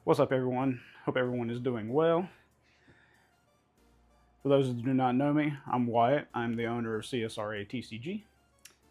What's up, everyone? Hope everyone is doing well. For those that do not know me, I'm Wyatt. I'm the owner of CSRA TCG.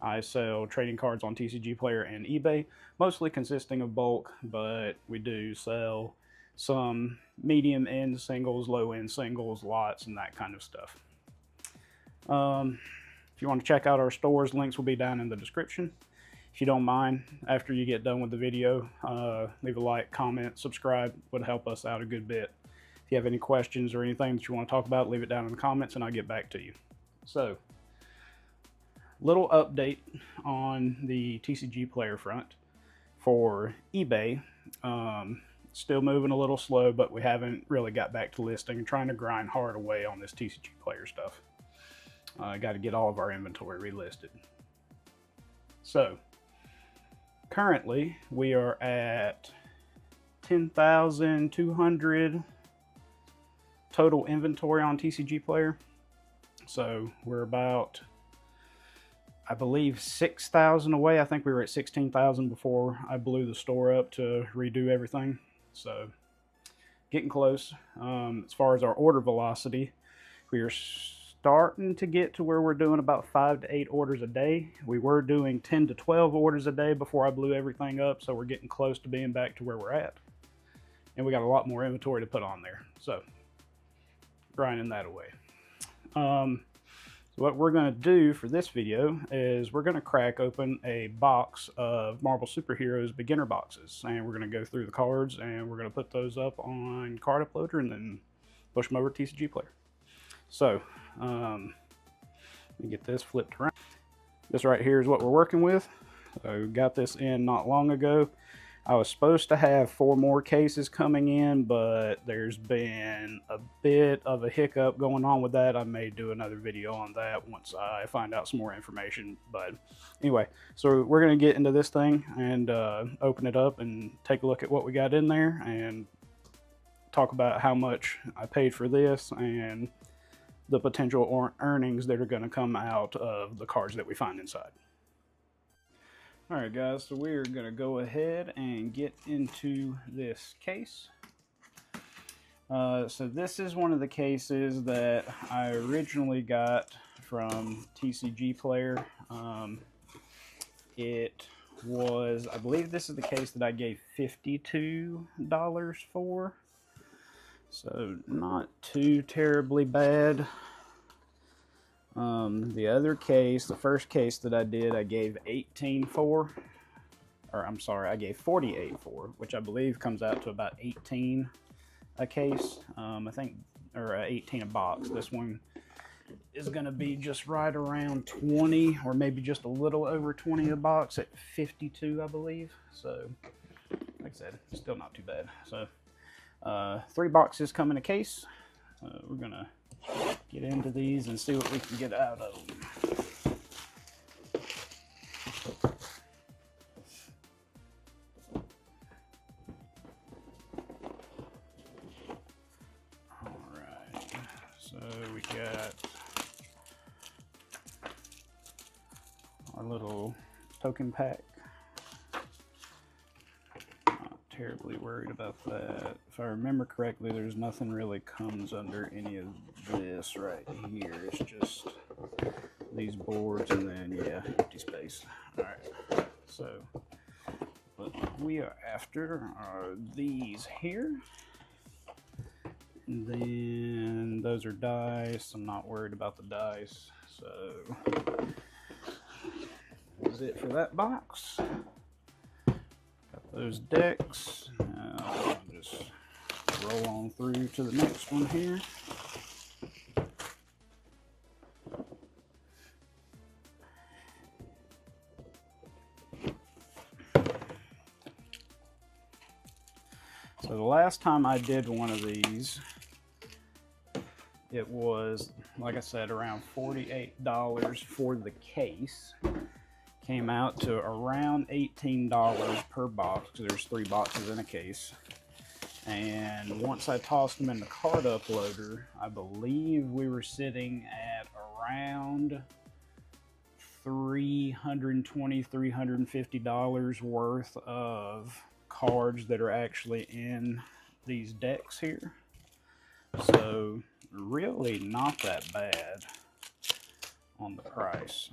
I sell trading cards on TCG Player and eBay, mostly consisting of bulk, but we do sell some medium-end singles, low-end singles, lots, and that kind of stuff. If you want to check out our stores, links will be down in the description. If you don't mind, after you get done with the video, leave a like, comment, subscribe. Would help us out a good bit. If you have any questions or anything that you want to talk about, leave it down in the comments and I'll get back to you. So, little update on the TCG player front for eBay. Still moving a little slow, but we haven't really got back to listing and trying to grind hard away on this TCG player stuff. Got to get all of our inventory relisted. So, currently, we are at 10,200 total inventory on TCG Player. So we're about, I believe, 6,000 away. I think we were at 16,000 before I blew the store up to redo everything. So getting close. As far as our order velocity, we are starting to get to where we're doing about 5 to 8 orders a day. We were doing 10 to 12 orders a day before I blew everything up, so we're getting close to being back to where we're at. And we got a lot more inventory to put on there, so grinding that away. So what we're going to do for this video is we're going to crack open a box of Marvel Superheroes beginner boxes, and we're going to go through the cards and we're going to put those up on Card Uploader and then push them over to TCG Player. So let me get this flipped around. This right here is what we're working with. So got this in not long ago. I was supposed to have 4 more cases coming in, but there's been a bit of a hiccup going on with that. I may do another video on that once I find out some more information. But anyway, so we're going to get into this thing and open it up and take a look at what we got in there and talk about how much I paid for this and the potential earnings that are going to come out of the cards that we find inside. Alright guys, so we're going to go ahead and get into this case. So this is one of the cases that I originally got from TCG Player. It was, I believe this is the case that I gave $52 for. So not too terribly bad. The other case, the first case that I did, I gave 18 for, or I'm sorry, I gave 48 for, which I believe comes out to about 18 a case. I think, or 18 a box. This one is going to be just right around 20, or maybe just a little over 20 a box at 52, I believe. So, like I said, still not too bad. So, 3 boxes come in a case. We're going to get into these and see what we can get out of them. Alright, so we got our little token pack. Not terribly worried about that. If I remember correctly, there's nothing really comes under any of this right here. It's just these boards and then, yeah, empty space. Alright, so what we are after are these here. And then those are dice. I'm not worried about the dice. So that's it for that box. Got those decks. I'll just roll on through to the next one here. So the last time I did one of these, it was, like I said, around $48 for the case. Came out to around $18 per box, because there's 3 boxes in a case. And once I tossed them in the Card Uploader, I believe we were sitting at around $320, $350 worth of cards that are actually in these decks here. So really not that bad on the price,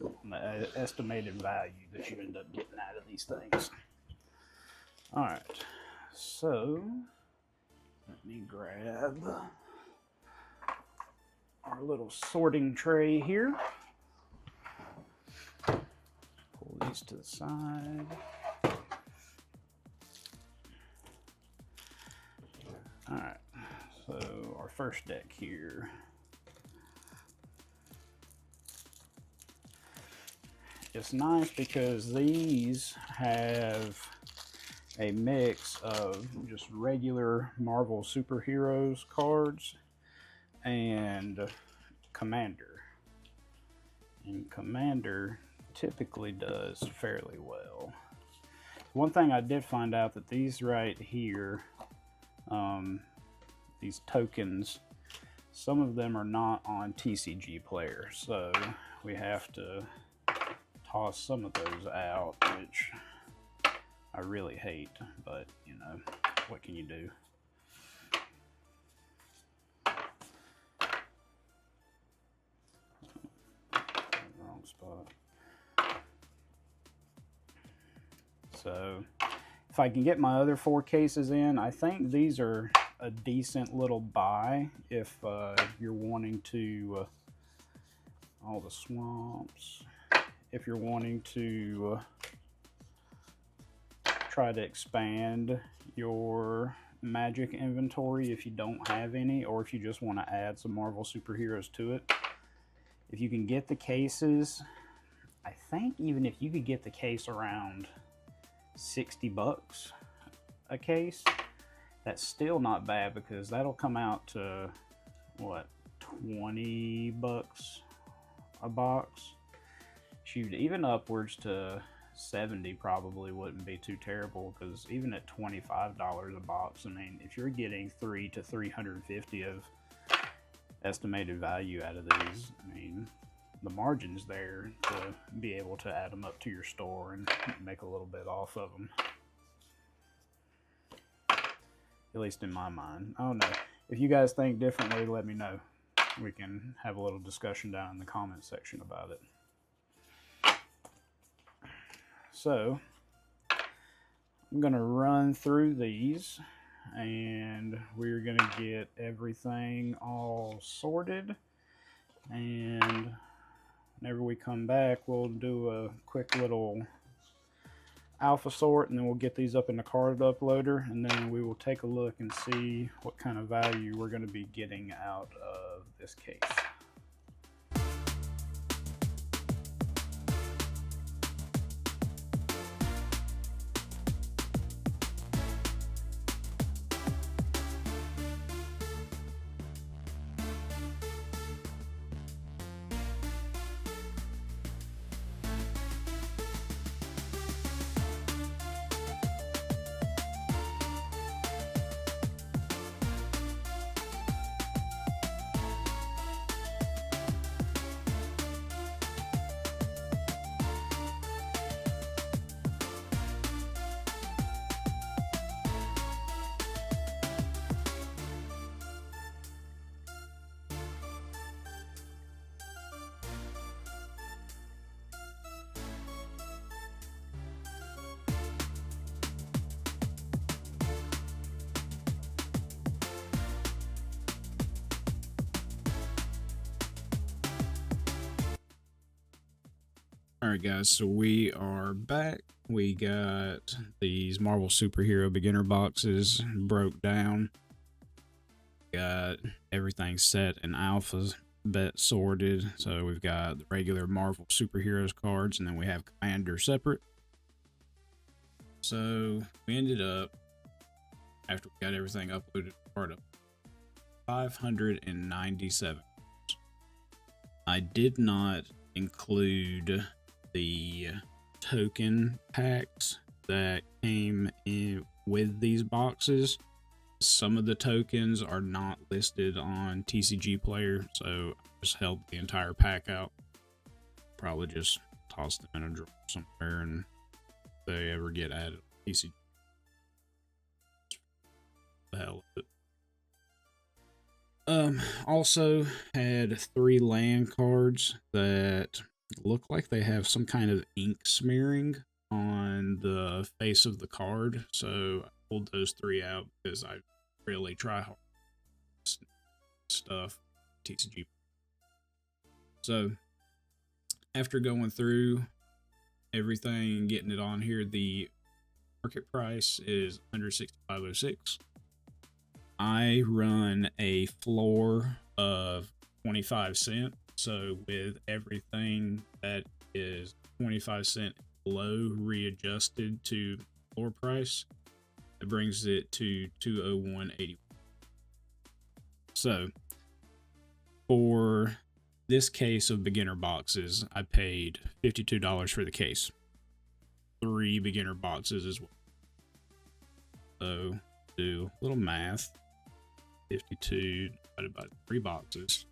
on the estimated value that you end up getting out of these things. All right, so let me grab our little sorting tray here. Pull these to the side. All right, so our first deck here. It's nice because these have a mix of just regular Marvel superheroes cards and Commander. And Commander typically does fairly well. One thing I did find out that these right here, these tokens, some of them are not on TCG Player, so we have to toss some of those out, which I really hate, but you know, what can you do? Wrong spot. So if I can get my other 4 cases in, I think these are a decent little buy if you're wanting to all the swamps, if you're wanting to try to expand your Magic inventory if you don't have any, or if you just want to add some Marvel superheroes to it. If you can get the cases, I think even if you could get the case around 60 bucks a case, that's still not bad, because that'll come out to what, 20 bucks a box. Shoot, even upwards to 70 probably wouldn't be too terrible, because even at $25 a box, I mean, if you're getting 3 to 350 of estimated value out of these, I mean, the margin's there to be able to add them up to your store and make a little bit off of them. At least in my mind. I don't know. If you guys think differently, let me know. We can have a little discussion down in the comments section about it. So I'm going to run through these, and we're going to get everything all sorted, and whenever we come back, we'll do a quick little alpha sort, and then we'll get these up in the card uploader, and then we will take a look and see what kind of value we're going to be getting out of this case. Alright guys, so we are back. We got these Marvel Superhero beginner boxes broke down. Got everything set in alphas, bet sorted. So we've got the regular Marvel Superheroes cards, and then we have Commander separate. So we ended up, after we got everything uploaded, part of 597. I did not include the token packs that came in with these boxes. Some of the tokens are not listed on TCG Player, so I just held the entire pack out. Probably just toss them in a drawer somewhere, and if they ever get added to TCG. Also had 3 land cards that look like they have some kind of ink smearing on the face of the card. So I pulled those 3 out because I really try hard stuff TCG. So after going through everything and getting it on here, the market price is under 65.06. I run a floor of 25 cent. So with everything that is 25 cent below readjusted to floor price, it brings it to 201.81. So for this case of beginner boxes, I paid $52 for the case. 3 beginner boxes as well. So do a little math. 52 divided by 3 boxes.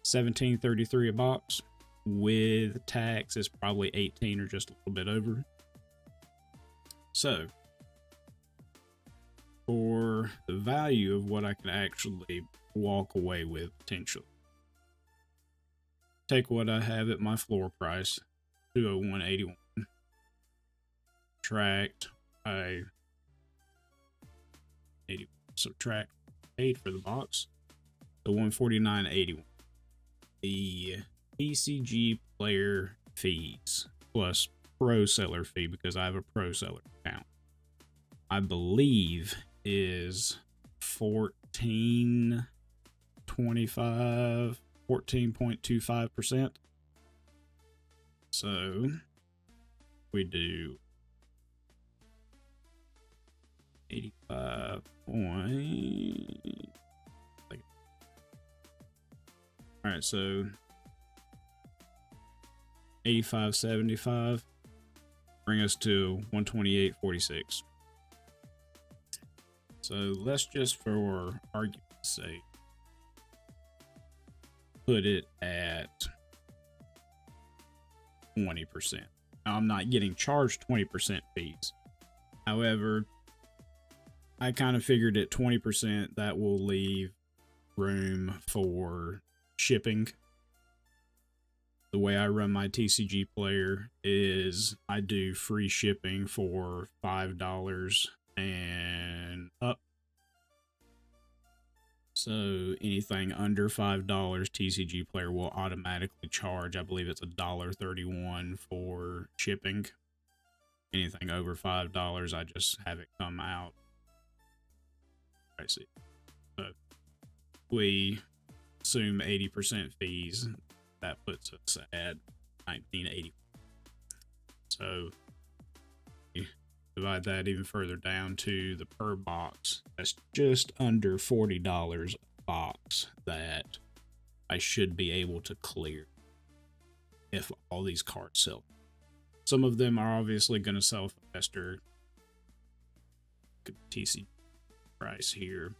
$17.33 a box. With tax, it's probably 18 or just a little bit over. So for the value of what I can actually walk away with potentially, take what I have at my floor price, 201.81. Subtract by 80. Subtract paid for the box, the 149.81. The TCG player fees plus pro seller fee, because I have a pro seller account, I believe is 14.25%. So we do 85 point. All right, so 85.75 bring us to 128.46. So let's just, for argument's sake, put it at 20%. Now, I'm not getting charged 20% fees. However, I kind of figured at 20% that will leave room for shipping. The way I run my TCG player is I do free shipping for $5 and up. So anything under $5, TCG player will automatically charge. I believe it's $1.31 for shipping. Anything over $5, I just have it come out. I see. So we assume 80% fees. That puts us at $19.80. So divide that even further down to the per box. That's just under $40 a box that I should be able to clear if all these cards sell. Some of them are obviously going to sell faster. TC price here.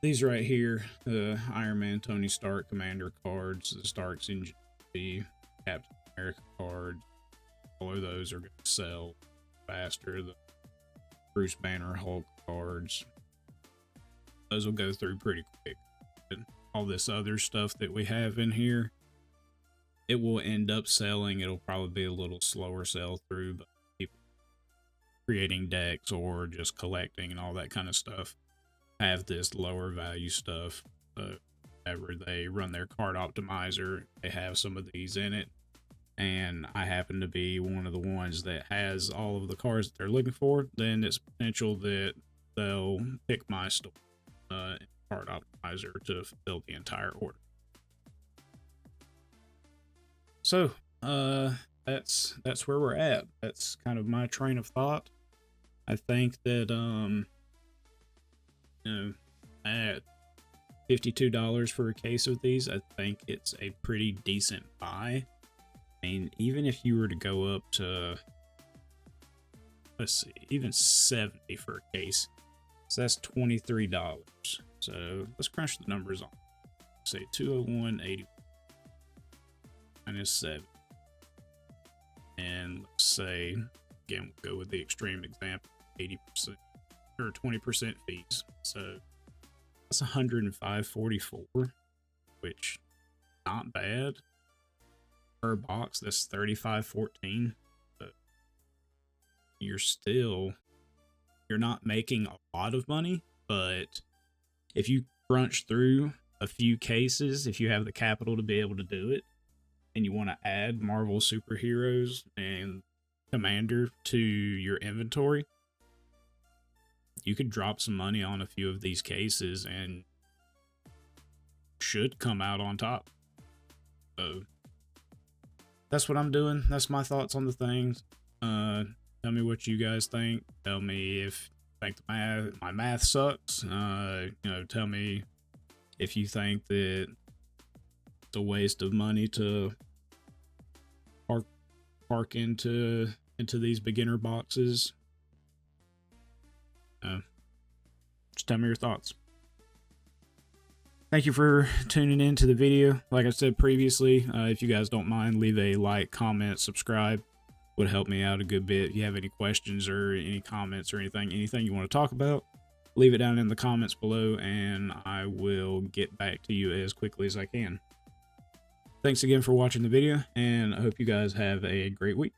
These right here, the Iron Man, Tony Stark, Commander cards, the Starks in the Captain America cards, all of those are going to sell faster. The Bruce Banner Hulk cards, those will go through pretty quick. And all this other stuff that we have in here, it will end up selling. It'll probably be a little slower sell through, but people creating decks or just collecting and all that kind of stuff have this lower value stuff. Whenever they run their card optimizer, they have some of these in it, and I happen to be one of the ones that has all of the cards that they're looking for. Then it's potential that they'll pick my store card optimizer to fulfill the entire order. So that's where we're at. That's kind of my train of thought. I think that at $52 for a case of these, I think it's a pretty decent buy. I mean, even if you were to go up to, let's see, even 70 for a case, so that's $23. So let's crunch the numbers on. Say 201.80 minus 7, and let's say again we'll go with the extreme example, 80% or 20% fees. So That's 105.44, which not bad. Per box, that's 35.14. But you're not making a lot of money, but if you crunch through a few cases, if you have the capital to be able to do it, and you want to add Marvel superheroes and Commander to your inventory, you could drop some money on a few of these cases and should come out on top. So that's what I'm doing. That's my thoughts on the things. Tell me what you guys think. Tell me if you think my math sucks. Tell me if you think that it's a waste of money to park into these beginner boxes. Just tell me your thoughts. Thank you for tuning in to the video. Like I said previously, if you guys don't mind, leave a like, comment, subscribe. Would help me out a good bit. If you have any questions or any comments or anything you want to talk about, leave it down in the comments below and I will get back to you as quickly as I can. Thanks again for watching the video, and I hope you guys have a great week.